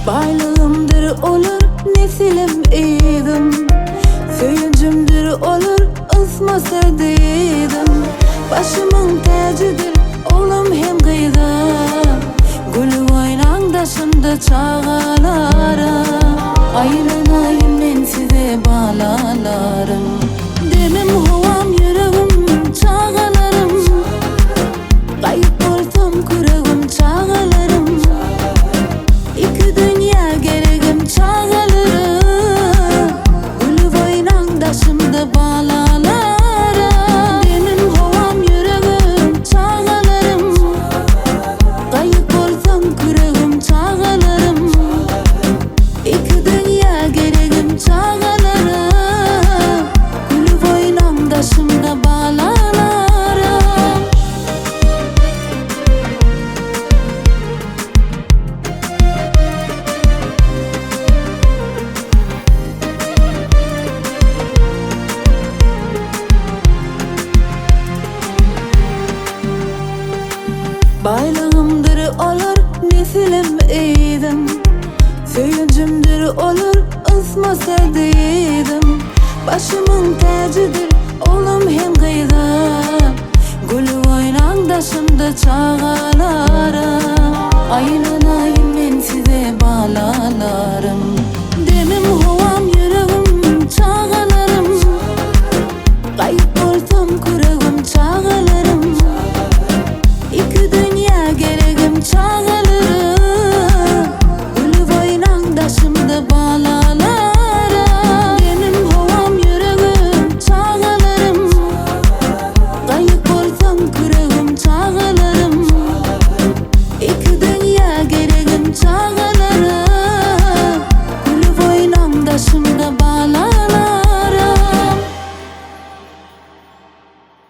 Baylığımdır olur nesilim edim, söyüncümdür olur ısma sevdim. Başımın tacıdır oğlum hem gıyda, gülü oynangdaşımda çağalarım. Aylanayım men size bağlalarım, delim hovam yüreğim çağalarım. Kayıp olsam küreğim çağalarım, iki dünya gereğim çağalarım. Gülü oynangdaşımda bağlalarım, delim hovam yüreğim çağalarım. Kayıp olsam küreğim çağalarım, iki dünya gereğim çağalarım. Gülü oynangdaşımda bağlalarım. Baylığımdır olur nesilim edim, söyüncümdür olur ısma sevdim. Başımın tacıdır oğlum hem gıyda, gülü oynangdaşımda çağalarım. Aylanayım